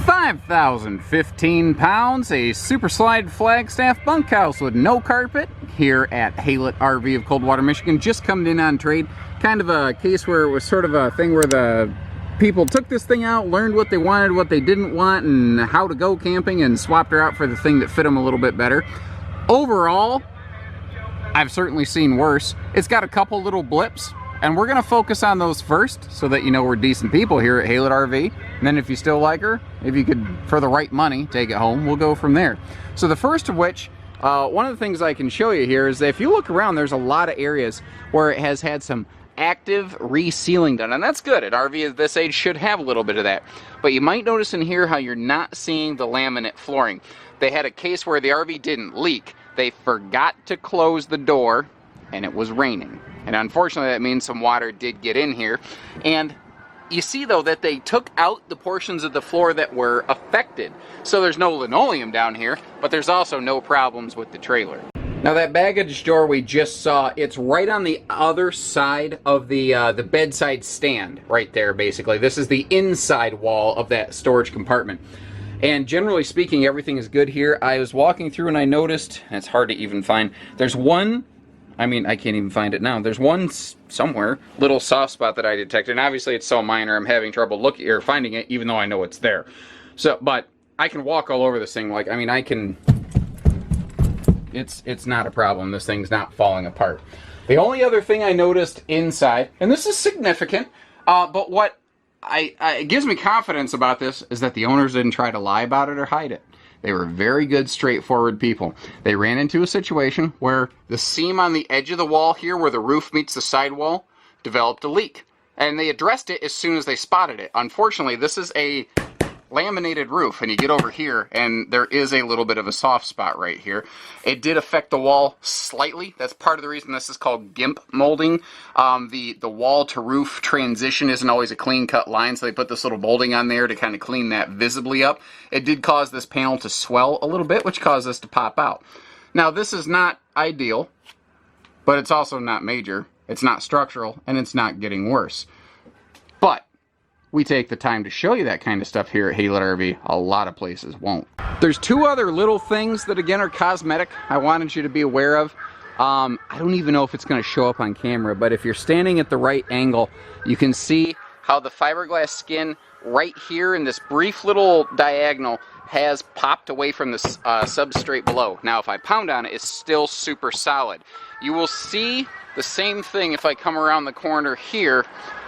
5,015 pounds, a super slide Flagstaff bunkhouse with no carpet here at Haylett RV of Coldwater, Michigan. Just coming in on trade. Kind of a case where it was sort of a thing where the people took this thing out, learned what they wanted, what they didn't want, and how to go camping, and swapped her out for the thing that fit them a little bit better. Overall, I've certainly seen worse. It's got a couple little blips, and we're going to focus on those first so that you know we're decent people here at Haylett RV. And then if you still like her, if you could, for the right money, take it home, we'll go from there. So the first of which, one of the things I can show you here is that if you look around, there's a lot of areas where it has had some active resealing done, and that's good. An RV of this age should have a little bit of that. But you might notice in here how you're not seeing the laminate flooring. They had a case where the RV didn't leak. They forgot to close the door, and it was raining. And unfortunately, that means some water did get in here. And you see, though, that they took out the portions of the floor that were affected. So there's no linoleum down here, but there's also no problems with the trailer. Now, that baggage door we just saw, it's right on the other side of the bedside stand, right there, basically. This is the inside wall of that storage compartment. And generally speaking, everything is good here. I was walking through and I noticed, and it's hard to even find, there's one, I mean, I can't even find it now. There's one somewhere, little soft spot that I detected. And obviously it's so minor, I'm having trouble looking or finding it, even though I know it's there. So, but I can walk all over this thing. Like, I mean, I can, it's not a problem. This thing's not falling apart. The only other thing I noticed inside, and this is significant, but what it gives me confidence about this is that the owners didn't try to lie about it or hide it. They were very good, straightforward people. They ran into a situation where the seam on the edge of the wall here, where the roof meets the sidewall, developed a leak. And they addressed it as soon as they spotted it. Unfortunately, this is a laminated roof, and you get over here, and there is a little bit of a soft spot right here. It did affect the wall slightly. That's part of the reason this is called GIMP molding. The wall to roof transition isn't always a clean cut line, so they put this little molding on there to kind of clean that visibly up. It did cause this panel to swell a little bit, which caused this to pop out. Now, this is not ideal, but it's also not major. It's not structural, and it's not getting worse. But we take the time to show you that kind of stuff here at Haylett RV. A lot of places won't. There's two other little things that, again, are cosmetic I wanted you to be aware of. I don't even know if it's going to show up on camera, but if you're standing at the right angle, you can see how the fiberglass skin right here in this brief little diagonal has popped away from the substrate below. Now, if I pound on it, it's still super solid. You will see the same thing if I come around the corner here,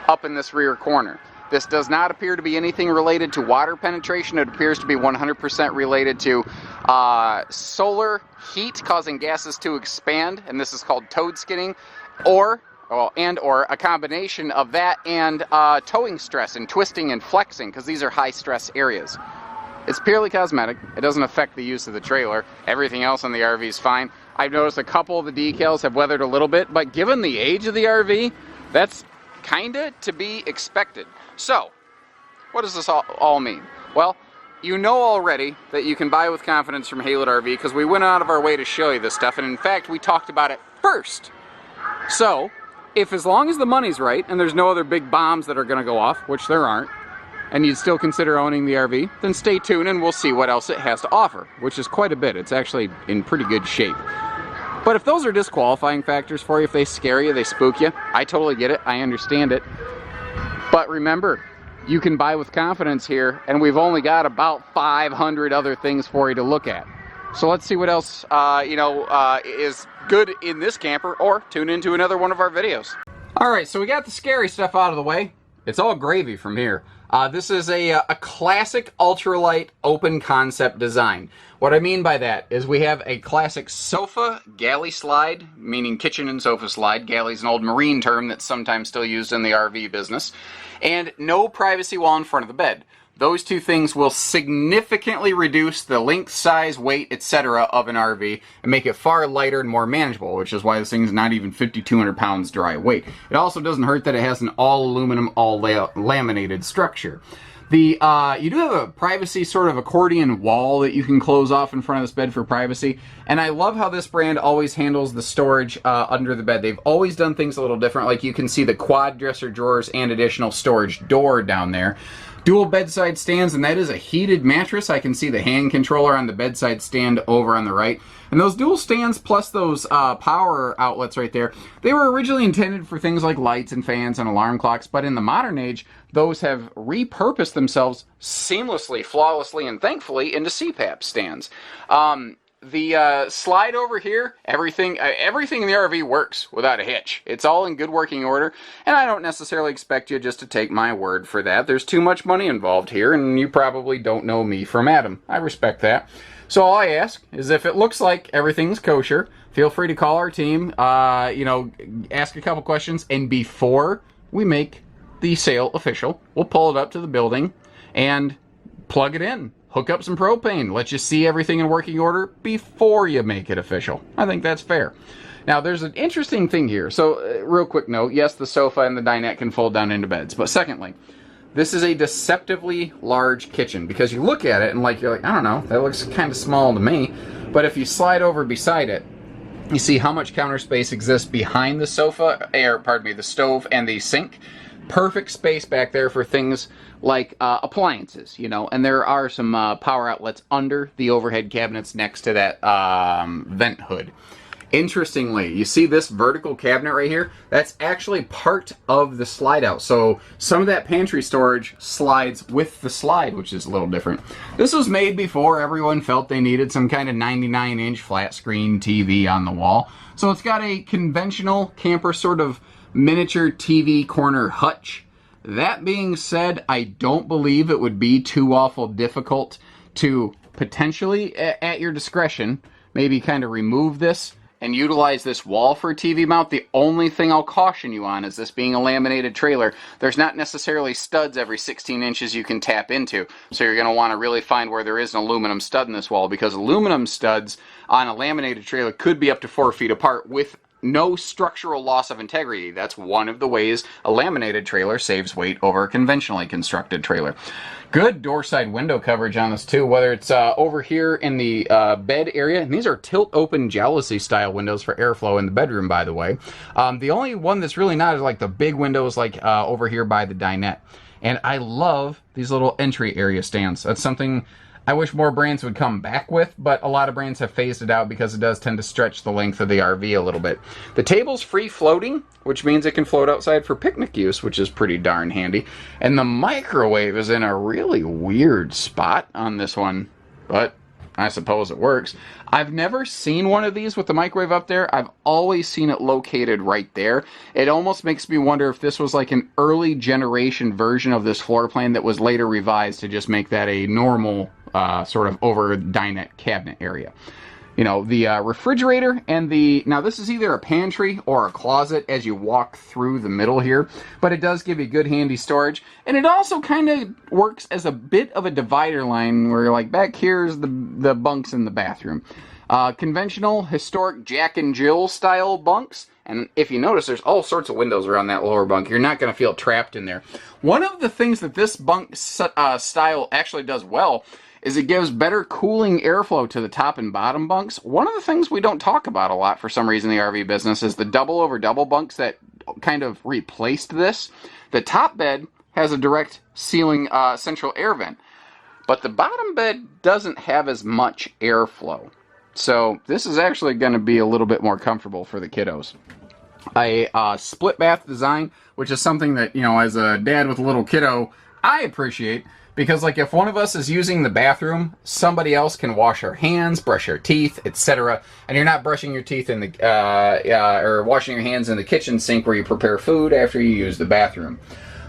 up in this rear corner. This does not appear to be anything related to water penetration. It appears to be 100% related to solar heat causing gases to expand, and this is called toad skinning, or a combination of that and towing stress and twisting and flexing, because these are high stress areas. It's purely cosmetic. It doesn't affect the use of the trailer. Everything else on the RV is fine. I've noticed a couple of the decals have weathered a little bit, but given the age of the RV, that's kinda to be expected. So, what does this all mean? Well, you know already that you can buy with confidence from Haylett RV because we went out of our way to show you this stuff, and in fact, we talked about it first. So, if as long as the money's right and there's no other big bombs that are going to go off, which there aren't, and you'd still consider owning the RV, then stay tuned and we'll see what else it has to offer, which is quite a bit. It's actually in pretty good shape. But if those are disqualifying factors for you, if they scare you, they spook you, I totally get it, I understand it. But remember, you can buy with confidence here, and we've only got about 500 other things for you to look at. So let's see what else is good in this camper, or tune into another one of our videos. Alright, so we got the scary stuff out of the way. It's all gravy from here. This is a classic ultralight open concept design. What I mean by that is we have a classic sofa galley slide, meaning kitchen and sofa slide. Galley is an old marine term that's sometimes still used in the RV business. And no privacy wall in front of the bed. Those two things will significantly reduce the length, size, weight, etc. of an RV and make it far lighter and more manageable, which is why this thing's not even 5,200 pounds dry weight. It also doesn't hurt that it has an all aluminum, all laminated structure. You do have a privacy sort of accordion wall that you can close off in front of this bed for privacy. And I love how this brand always handles the storage under the bed. They've always done things a little different. Like you can see the quad dresser drawers and additional storage door down there. Dual bedside stands, and that is a heated mattress. I can see the hand controller on the bedside stand over on the right. And those dual stands plus those power outlets right there, they were originally intended for things like lights and fans and alarm clocks, but in the modern age, those have repurposed themselves seamlessly, flawlessly, and thankfully into CPAP stands. The slide over here, everything in the RV works without a hitch. It's all in good working order, and I don't necessarily expect you just to take my word for that. There's too much money involved here, and you probably don't know me from Adam. I respect that. So all I ask is if it looks like everything's kosher, feel free to call our team, ask a couple questions, and before we make the sale official, we'll pull it up to the building and plug it in. Hook up some propane, let you see everything in working order before you make it official. I think that's fair. Now, there's an interesting thing here. So, real quick note, yes, the sofa and the dinette can fold down into beds. But secondly, this is a deceptively large kitchen because you look at it and you're like, I don't know, that looks kind of small to me. But if you slide over beside it, you see how much counter space exists behind the the stove and the sink. Perfect space back there for things like appliances, and there are some power outlets under the overhead cabinets next to that vent hood. Interestingly, you see this vertical cabinet right here? That's actually part of the slide out. So some of that pantry storage slides with the slide, which is a little different. This was made before everyone felt they needed some kind of 99-inch flat screen TV on the wall. So it's got a conventional camper sort of miniature TV corner hutch. That being said, I don't believe it would be too awful difficult to potentially, at your discretion, maybe kind of remove this and utilize this wall for a TV mount. The only thing I'll caution you on is this being a laminated trailer. There's not necessarily studs every 16 inches you can tap into. So you're going to want to really find where there is an aluminum stud in this wall, because aluminum studs on a laminated trailer could be up to 4 feet apart with no structural loss of integrity. That's one of the ways a laminated trailer saves weight over a conventionally constructed trailer. Good door side window coverage on this too, whether it's over here in the bed area, and these are tilt open jealousy style windows for airflow in the bedroom, by the way. The only one that's really not is like the big windows over here by the dinette. And I love these little entry area stands. That's something I wish more brands would come back with, but a lot of brands have phased it out because it does tend to stretch the length of the RV a little bit. The table's free floating, which means it can float outside for picnic use, which is pretty darn handy. And the microwave is in a really weird spot on this one, but I suppose it works. I've never seen one of these with the microwave up there. I've always seen it located right there. It almost makes me wonder if this was like an early generation version of this floor plan that was later revised to just make that a normal sort of over dinette cabinet area. The refrigerator and now this is either a pantry or a closet as you walk through the middle here, but it does give you good handy storage, and it also kind of works as a bit of a divider line where you're like, back here's the bunks in the bathroom. Conventional historic Jack and Jill style bunks, and if you notice, there's all sorts of windows around that lower bunk. You're not going to feel trapped in there. One of the things that this bunk style actually does well is it gives better cooling airflow to the top and bottom bunks. One of the things we don't talk about a lot for some reason in the RV business is the double over double bunks that kind of replaced this. The top bed has a direct ceiling central air vent, but the bottom bed doesn't have as much airflow. So this is actually going to be a little bit more comfortable for the kiddos. A split bath design, which is something that, as a dad with a little kiddo, I appreciate. Because if one of us is using the bathroom, somebody else can wash our hands, brush our teeth, etc. And you're not brushing your teeth in the or washing your hands in the kitchen sink where you prepare food after you use the bathroom.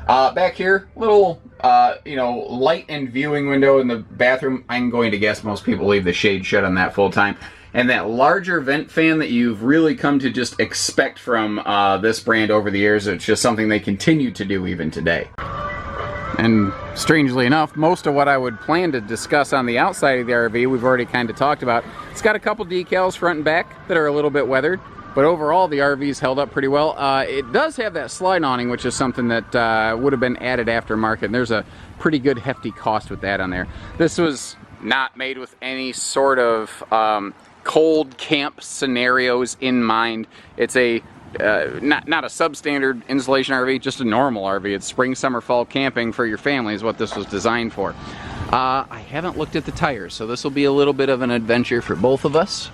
Back here, little light and viewing window in the bathroom. I'm going to guess most people leave the shade shut on that full time. And that larger vent fan that you've really come to just expect from this brand over the years. It's just something they continue to do even today. And strangely enough, most of what I would plan to discuss on the outside of the RV, we've already kind of talked about. It's got a couple decals front and back that are a little bit weathered, but overall the RV's held up pretty well. It does have that slide awning, which is something that would have been added aftermarket, and there's a pretty good hefty cost with that on there. This was not made with any sort of cold camp scenarios in mind. It's a not a substandard insulation RV, just a normal RV. It's spring, summer, fall camping for your family is what this was designed for. I haven't looked at the tires, so this will be a little bit of an adventure for both of us.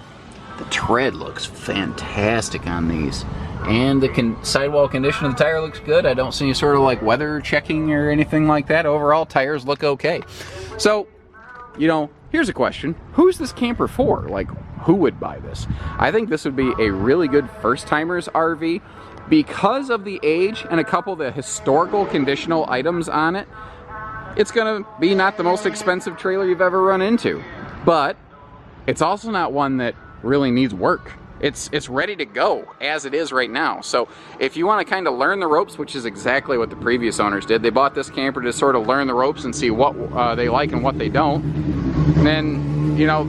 The tread looks fantastic on these. And the sidewall condition of the tire looks good. I don't see any sort of like weather checking or anything like that. Overall, tires look okay. So, you know, here's a question. Who's this camper for? Like, who would buy this? I think this would be a really good first-timers RV because of the age and a couple of the historical conditional items on it. It's gonna be not the most expensive trailer you've ever run into, but it's also not one that really needs work. It's ready to go as it is right now. So if you want to kind of learn the ropes, which is exactly what the previous owners did, they bought this camper to sort of learn the ropes and see what they like and what they don't. And then, you know,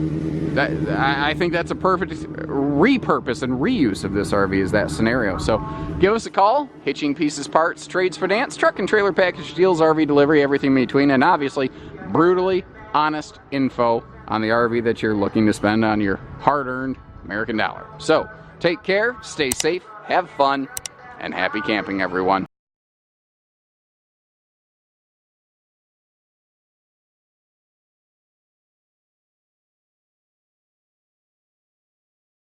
I think that's a perfect repurpose and reuse of this RV is that scenario. So give us a call. Hitching, pieces, parts, trades, finance, truck and trailer package deals, RV delivery, everything in between, and obviously brutally honest info on the RV that you're looking to spend on your hard-earned American dollar. So take care, stay safe, have fun, and happy camping, everyone.